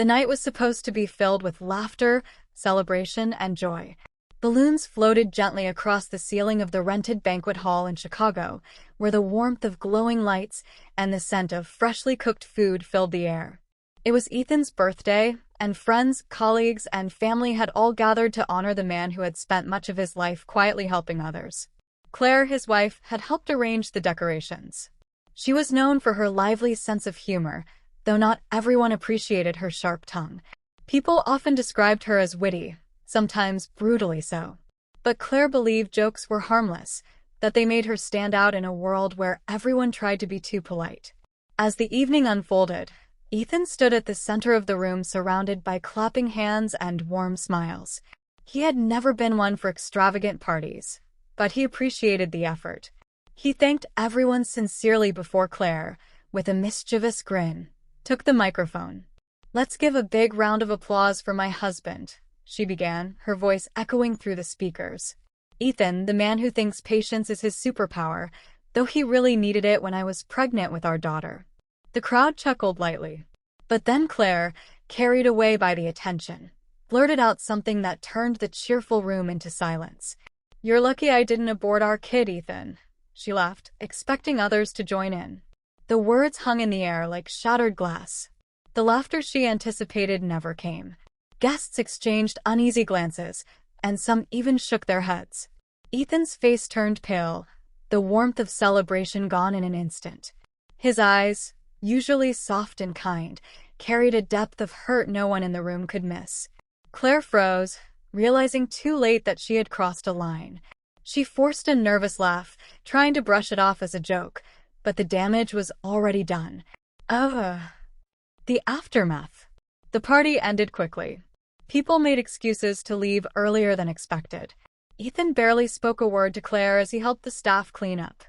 The night was supposed to be filled with laughter, celebration, and joy. Balloons floated gently across the ceiling of the rented banquet hall in Chicago, where the warmth of glowing lights and the scent of freshly cooked food filled the air. It was Ethan's birthday, and friends, colleagues, and family had all gathered to honor the man who had spent much of his life quietly helping others. Claire, his wife, had helped arrange the decorations. She was known for her lively sense of humor, though not everyone appreciated her sharp tongue. People often described her as witty, sometimes brutally so. But Claire believed jokes were harmless, that they made her stand out in a world where everyone tried to be too polite. As the evening unfolded, Ethan stood at the center of the room surrounded by clapping hands and warm smiles. He had never been one for extravagant parties, but he appreciated the effort. He thanked everyone sincerely before Claire, with a mischievous grin, took the microphone. "Let's give a big round of applause for my husband," she began, her voice echoing through the speakers. "Ethan, the man who thinks patience is his superpower, though he really needed it when I was pregnant with our daughter." The crowd chuckled lightly. But then Claire, carried away by the attention, blurted out something that turned the cheerful room into silence. "You're lucky I didn't abort our kid, Ethan," she laughed, expecting others to join in. The words hung in the air like shattered glass. The laughter she anticipated never came. Guests exchanged uneasy glances, and some even shook their heads. Ethan's face turned pale, the warmth of celebration gone in an instant. His eyes, usually soft and kind, carried a depth of hurt no one in the room could miss. Claire froze, realizing too late that she had crossed a line. She forced a nervous laugh, trying to brush it off as a joke, but the damage was already done. The aftermath. The party ended quickly. People made excuses to leave earlier than expected. Ethan barely spoke a word to Claire as he helped the staff clean up.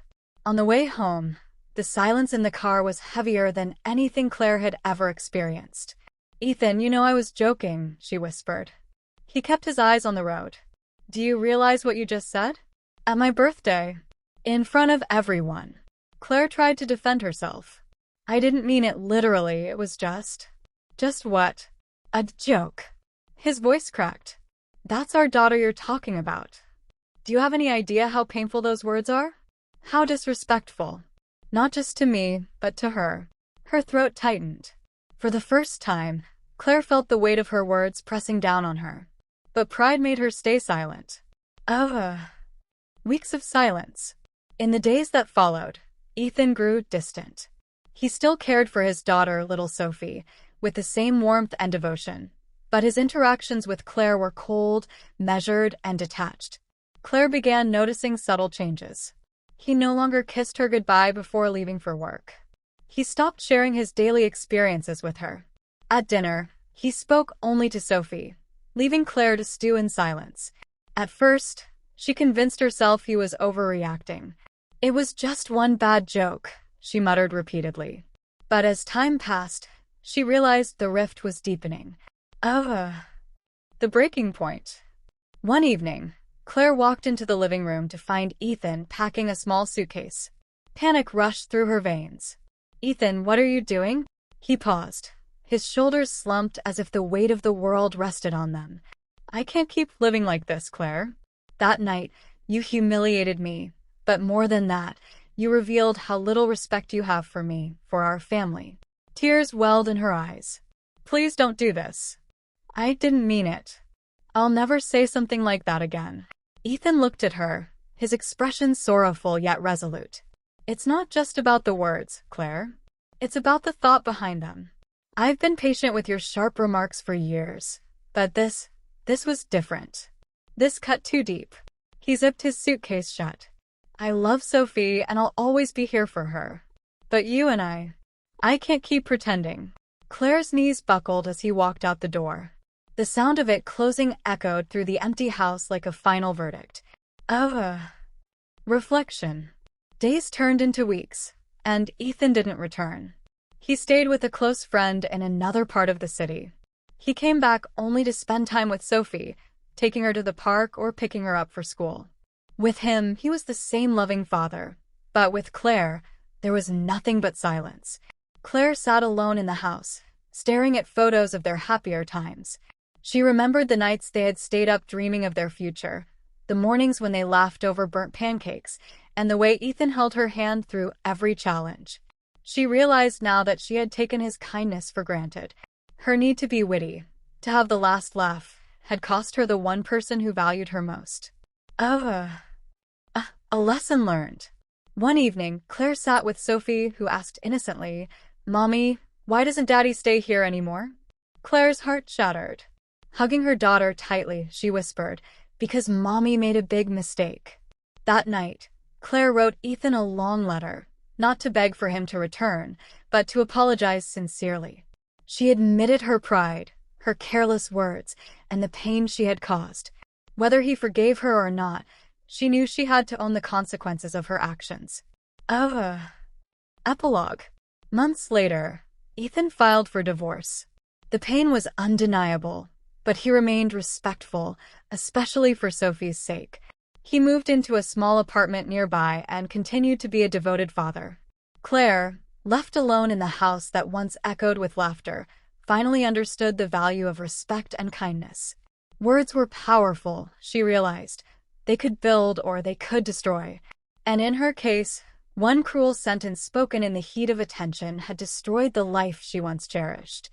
On the way home, the silence in the car was heavier than anything Claire had ever experienced. "Ethan, you know I was joking," she whispered. He kept his eyes on the road. "Do you realize what you just said? At my birthday. In front of everyone." Claire tried to defend herself. "I didn't mean it literally, it was just what? A joke." His voice cracked. "That's our daughter you're talking about. Do you have any idea how painful those words are? How disrespectful. Not just to me, but to her." Her throat tightened. For the first time, Claire felt the weight of her words pressing down on her. But pride made her stay silent. Weeks of silence. In the days that followed, Ethan grew distant. He still cared for his daughter, little Sophie, with the same warmth and devotion. But his interactions with Claire were cold, measured, and detached. Claire began noticing subtle changes. He no longer kissed her goodbye before leaving for work. He stopped sharing his daily experiences with her. At dinner, he spoke only to Sophie, leaving Claire to stew in silence. At first, she convinced herself he was overreacting. "It was just one bad joke," she muttered repeatedly. But as time passed, she realized the rift was deepening. The breaking point. One evening, Claire walked into the living room to find Ethan packing a small suitcase. Panic rushed through her veins. "Ethan, what are you doing?" He paused. His shoulders slumped as if the weight of the world rested on them. "I can't keep living like this, Claire. That night, you humiliated me, but more than that, you revealed how little respect you have for me, for our family." Tears welled in her eyes. "Please don't do this. I didn't mean it. I'll never say something like that again." Ethan looked at her, his expression sorrowful yet resolute. "It's not just about the words, Claire. It's about the thought behind them. I've been patient with your sharp remarks for years, but this was different. This cut too deep." He zipped his suitcase shut. "I love Sophie and I'll always be here for her. But you and I can't keep pretending." Claire's knees buckled as he walked out the door. The sound of it closing echoed through the empty house like a final verdict. Reflection. Days turned into weeks, and Ethan didn't return. He stayed with a close friend in another part of the city. He came back only to spend time with Sophie, taking her to the park or picking her up for school. With him, he was the same loving father, but with Claire, there was nothing but silence. Claire sat alone in the house, staring at photos of their happier times. She remembered the nights they had stayed up dreaming of their future, the mornings when they laughed over burnt pancakes, and the way Ethan held her hand through every challenge. She realized now that she had taken his kindness for granted. Her need to be witty, to have the last laugh, had cost her the one person who valued her most. A lesson learned. One evening, Claire sat with Sophie, who asked innocently, "Mommy, why doesn't Daddy stay here anymore?" Claire's heart shattered. Hugging her daughter tightly, she whispered, "Because Mommy made a big mistake." That night, Claire wrote Ethan a long letter, not to beg for him to return, but to apologize sincerely. She admitted her pride, her careless words, and the pain she had caused. Whether he forgave her or not, she knew she had to own the consequences of her actions. Epilogue. Months later, Ethan filed for divorce. The pain was undeniable, but he remained respectful, especially for Sophie's sake. He moved into a small apartment nearby and continued to be a devoted father. Claire, left alone in the house that once echoed with laughter, finally understood the value of respect and kindness. Words were powerful, she realized. They could build or they could destroy. And in her case, one cruel sentence spoken in the heat of attention had destroyed the life she once cherished.